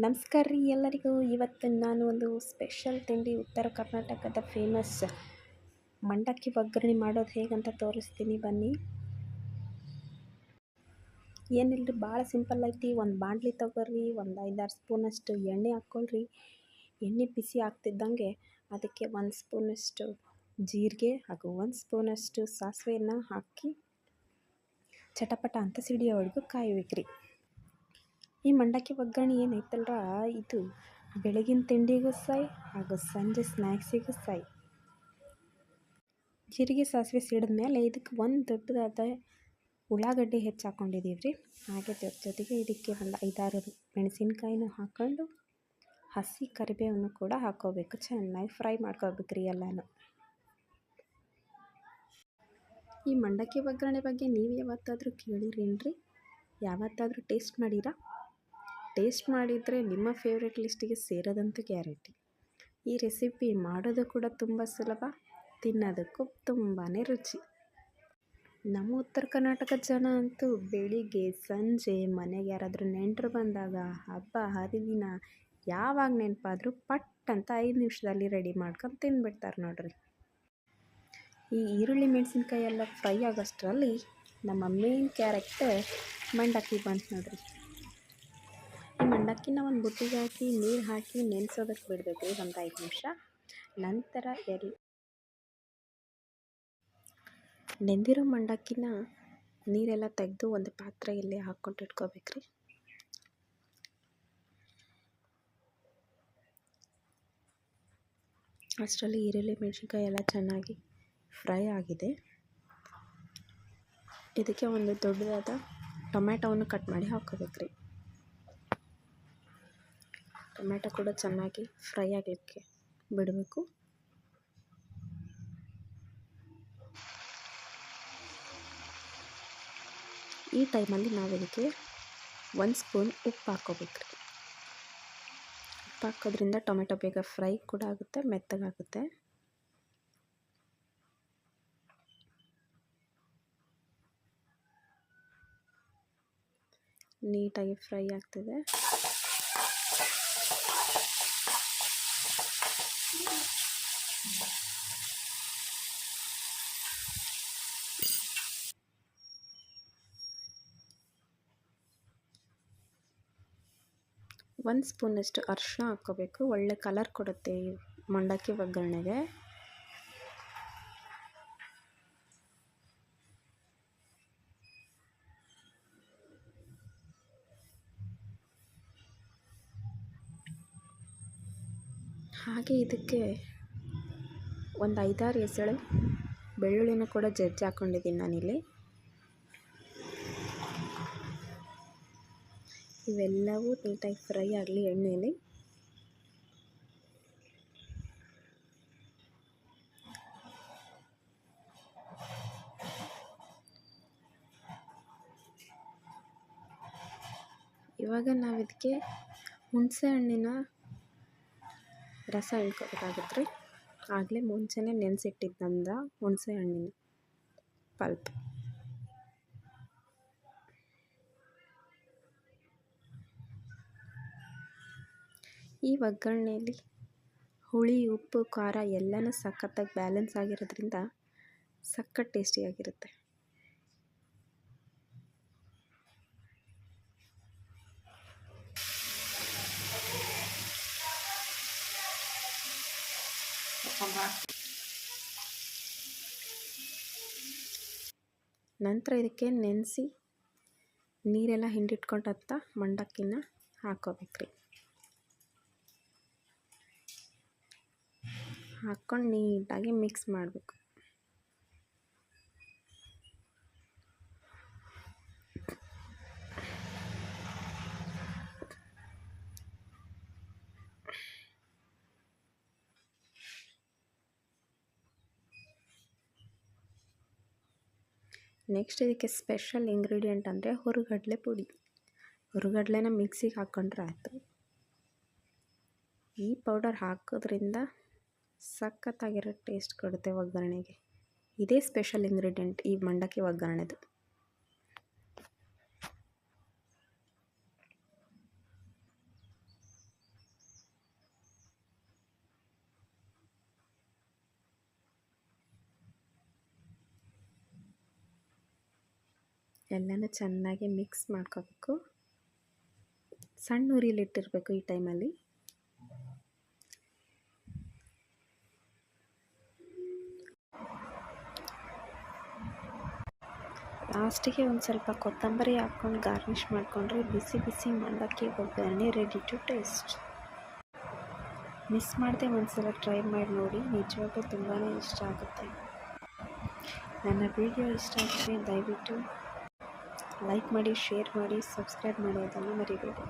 ನಮಸ್ಕಾರ ರೀ ಎಲ್ಲರಿಗೂ. ಇವತ್ತು ನಾನು ಒಂದು ಸ್ಪೆಷಲ್ ತಿಂಡಿ ಉತ್ತರ ಕರ್ನಾಟಕದ ಫೇಮಸ್ ಮಂಡಕ್ಕಿ ಒಗ್ಗರಣೆ ಮಾಡೋದು ಹೇಗಂತ ತೋರಿಸ್ತೀನಿ ಬನ್ನಿ. ಏನಿಲ್ಲ ರೀ, ಭಾಳ ಸಿಂಪಲ್ ಐತಿ. ಒಂದು ಬಾಣಲಿ ತೊಗೊಳ್ರಿ, ಒಂದು 5-6 ಸ್ಪೂನಷ್ಟು ಎಣ್ಣೆ ಹಾಕ್ಕೊಳ್ರಿ. ಎಣ್ಣೆ ಬಿಸಿ ಆಗ್ತಿದ್ದಂಗೆ ಅದಕ್ಕೆ 1 ಸ್ಪೂನಷ್ಟು ಜೀರಿಗೆ ಹಾಗೂ 1 ಸ್ಪೂನಷ್ಟು ಸಾಸಿವೆಯನ್ನು ಹಾಕಿ ಚಟಪಟ ಅಂತ ಸಿಡಿಯೋವರೆಗೂ ಕಾಯಬೇಕ್ರಿ. ಈ ಮಂಡಕ್ಕಿ ಒಗ್ಗರಣೆ ಏನೈತಲ್ರ, ಇದು ಬೆಳಗಿನ ತಿಂಡಿಗೂ ಸೈ ಹಾಗೂ ಸಂಜೆ ಸ್ನ್ಯಾಕ್ಸಿಗೂ ಸೈ. ಜೀರಿಗೆ ಸಾಸಿವೆ ಸಿಡಿದ ಮೇಲೆ ಇದಕ್ಕೆ ಒಂದು ದೊಡ್ಡದಾದ ಉಳ್ಳಾಗಡ್ಡಿ ಹೆಚ್ಚು ಹಾಕ್ಕೊಂಡಿದ್ದೀವಿ ರೀ. ಹಾಗೆ ಜೊತೆಗೆ ಇದಕ್ಕೆ ಒಂದು 5-6 ಮೆಣಸಿನ್ಕಾಯಿನೂ ಹಾಕ್ಕೊಂಡು ಹಸಿ ಕರಿಬೇವನ್ನು ಕೂಡ ಹಾಕ್ಕೋಬೇಕು. ಚೆನ್ನಾಗಿ ಫ್ರೈ ಮಾಡ್ಕೋಬೇಕ್ರಿ ಎಲ್ಲನೂ. ಈ ಮಂಡಕ್ಕಿ ಒಗ್ಗರಣೆ ಬಗ್ಗೆ ನೀವು ಯಾವತ್ತಾದರೂ ಕೇಳಿರೇನ್ರಿ? ಯಾವತ್ತಾದರೂ ಟೇಸ್ಟ್ ಮಾಡೀರಾ? ಟೇಸ್ಟ್ ಮಾಡಿದರೆ ನಿಮ್ಮ ಫೇವ್ರೆಟ್ ಲಿಸ್ಟಿಗೆ ಸೇರೋದಂತೂ ಗ್ಯಾರಂಟಿ. ಈ ರೆಸಿಪಿ ಮಾಡೋದು ಕೂಡ ತುಂಬ ಸುಲಭ, ತಿನ್ನೋದಕ್ಕೂ ತುಂಬಾ ರುಚಿ. ನಮ್ಮ ಉತ್ತರ ಕರ್ನಾಟಕದ ಜನ ಅಂತೂ ಬೆಳಿಗ್ಗೆ ಸಂಜೆ ಮನೆಗೆ ಯಾರಾದರೂ ನೆಂಟರು ಬಂದಾಗ, ಹಬ್ಬ ಹರಿದಿನ ಯಾವಾಗ ನೆನಪಾದರೂ ಪಟ್ ಅಂತ 5 ನಿಮಿಷದಲ್ಲಿ ರೆಡಿ ಮಾಡ್ಕೊಂಡು ತಿಂದುಬಿಡ್ತಾರೆ ನೋಡ್ರಿ. ಈ ಈರುಳ್ಳಿ ಮೆಣಸಿನ್ಕಾಯಿ ಎಲ್ಲ ಫ್ರೈ ಆಗೋಷ್ಟರಲ್ಲಿ ನಮ್ಮ ಮೇನ್ ಕ್ಯಾರೆಕ್ಟರ್ ಮಂಡಕ್ಕಿ ಬಂತು ನೋಡ್ರಿ. ಈ ಮಂಡಕ್ಕಿನ ಒಂದು ಬುಟ್ಟಿಗೆ ಹಾಕಿ ನೀರು ಹಾಕಿ ನೆನೆಸೋದಕ್ಕೆ ಬಿಡಬೇಕು ರೀ ಒಂದು 5 ನಿಮಿಷ. ನಂತರ ನೆಂದಿರೋ ಮಂಡಕ್ಕಿನ ನೀರೆಲ್ಲ ತೆಗೆದು ಒಂದು ಪಾತ್ರೆಯಲ್ಲಿ ಹಾಕ್ಕೊಂಡು ಇಟ್ಕೋಬೇಕ್ರಿ. ಅಷ್ಟರಲ್ಲಿ ಈರುಳ್ಳಿ ಮೆಣಸಿನ್ಕಾಯಿ ಎಲ್ಲ ಚೆನ್ನಾಗಿ ಫ್ರೈ ಆಗಿದೆ. ಇದಕ್ಕೆ ಒಂದು ದೊಡ್ಡದಾದ ಟೊಮ್ಯಾಟೋವನ್ನು ಕಟ್ ಮಾಡಿ ಹಾಕ್ಕೋಬೇಕ್ರಿ. ಟೊಮ್ಯಾಟೊ ಕೂಡ ಚೆನ್ನಾಗಿ ಫ್ರೈ ಆಗಲಿಕ್ಕೆ ಬಿಡಬೇಕು. ಈ ಟೈಮಲ್ಲಿ ನಾವು ಇದಕ್ಕೆ 1 ಸ್ಪೂನ್ ಉಪ್ಪು ಹಾಕ್ಕೋಬೇಕ್ರಿ. ಉಪ್ಪು ಹಾಕೋದ್ರಿಂದ ಟೊಮೆಟೊ ಬೇಗ ಫ್ರೈ ಕೂಡ ಆಗುತ್ತೆ, ಮೆತ್ತಗಾಗುತ್ತೆ. ನೀಟಾಗಿ ಫ್ರೈ ಆಗ್ತಿದೆ. ಒಂದು ಸ್ಪೂನಷ್ಟು ಅರಿಶಿನ ಹಾಕ್ಕೋಬೇಕು. ಒಳ್ಳೆ ಕಲರ್ ಕೊಡುತ್ತೆ ಈ ಮಂಡಕ್ಕಿ ಒಗ್ಗರಣೆಗೆ. ಹಾಗೆ ಇದಕ್ಕೆ ಒಂದು 5-6 ಎಸಳು ಬೆಳ್ಳುಳ್ಳಿನ ಕೂಡ ಜಜ್ಜಿ ಹಾಕ್ಕೊಂಡಿದ್ದೀನಿ ನಾನಿಲ್ಲಿ. ಇವೆಲ್ಲವೂ ನೀಟಾಗಿ ಫ್ರೈ ಆಗಲಿ ಎಣ್ಣೆಯಲ್ಲಿ. ಇವಾಗ ನಾವು ಇದಕ್ಕೆ ಹುಣಸೆ ಹಣ್ಣಿನ ರಸ ಇಳ್ಕೊಬೇಕಾಗತ್ತೆ ರೀ. ಆಗಲೇ ಮುಂಚೆನೇ ನೆನೆಸಿಟ್ಟಿದ್ದಂದ ಹುಣಸೆ ಹಣ್ಣಿನ ಪಲ್ಪ್. ಈ ಒಗ್ಗರಣೆಯಲ್ಲಿ ಹುಳಿ ಉಪ್ಪು ಖಾರ ಎಲ್ಲನೂ ಸಖತ್ತಾಗಿ ಬ್ಯಾಲೆನ್ಸ್ ಆಗಿರೋದ್ರಿಂದ ಸಖತ್ ಟೇಸ್ಟಿಯಾಗಿರುತ್ತೆ. ನಂತರ ಇದಕ್ಕೆ ನೆನೆಸಿ ನೀರೆಲ್ಲ ಹಿಂಡಿಟ್ಕೊಂಡಂಥ ಮಂಡಕ್ಕಿನ ಹಾಕ್ಕೋಬೇಕ್ರಿ. ಹಾಕ್ಕೊಂಡು ನೀಟಾಗಿ ಮಿಕ್ಸ್ ಮಾಡಬೇಕು. ನೆಕ್ಸ್ಟ್ ಇದಕ್ಕೆ ಸ್ಪೆಷಲ್ ಇಂಗ್ರೀಡಿಯೆಂಟ್ ಅಂದರೆ ಹುರಿಗಡಲೆ ಪುಡಿ. ಹುರಿಗಡಲೆನ ಮಿಕ್ಸಿಗೆ ಹಾಕ್ಕೊಂಡ್ರೆ ಆಯಿತು. ಈ ಪೌಡರ್ ಹಾಕೋದ್ರಿಂದ ಸಖತ್ತಾಗಿರೋ ಟೇಸ್ಟ್ ಕೊಡುತ್ತೆ ಒಗ್ಗರಣೆಗೆ. ಇದೇ ಸ್ಪೆಷಲ್ ಇಂಗ್ರೀಡಿಯೆಂಟ್ ಈ ಮಂಡಕ್ಕಿ ಒಗ್ಗರಣೆದು. ಎಲ್ಲನೂ ಚೆನ್ನಾಗಿ ಮಿಕ್ಸ್ ಮಾಡ್ಕೋಬೇಕು. ಸಣ್ಣ ಉರಿಲಿಟ್ಟಿರಬೇಕು ಈ ಟೈಮಲ್ಲಿ. ಲಾಸ್ಟಿಗೆ ಒಂದು ಸ್ವಲ್ಪ ಕೊತ್ತಂಬರಿ ಹಾಕ್ಕೊಂಡು ಗಾರ್ನಿಷ್ ಮಾಡಿಕೊಂಡ್ರೆ ಬಿಸಿ ಬಿಸಿ ಮಂಡಕ್ಕಿ ಒಗ್ಗರಣೆ ರೆಡಿ ಟು ಟೇಸ್ಟ್. ಮಿಸ್ ಮಾಡದೆ ಒಂದ್ಸಲ ಟ್ರೈ ಮಾಡಿ ನೋಡಿ, ನಿಜವಾಗ್ಲೂ ತುಂಬಾ ಇಷ್ಟ ಆಗುತ್ತೆ. ನನ್ನ ವಿಡಿಯೋ ಇಷ್ಟ ಆದರೆ ದಯವಿಟ್ಟು ಲೈಕ್ ಮಾಡಿ, ಶೇರ್ ಮಾಡಿ, ಸಬ್ಸ್ಕ್ರೈಬ್ ಮಾಡೋದನ್ನು ಮರಿಬೇಡಿ.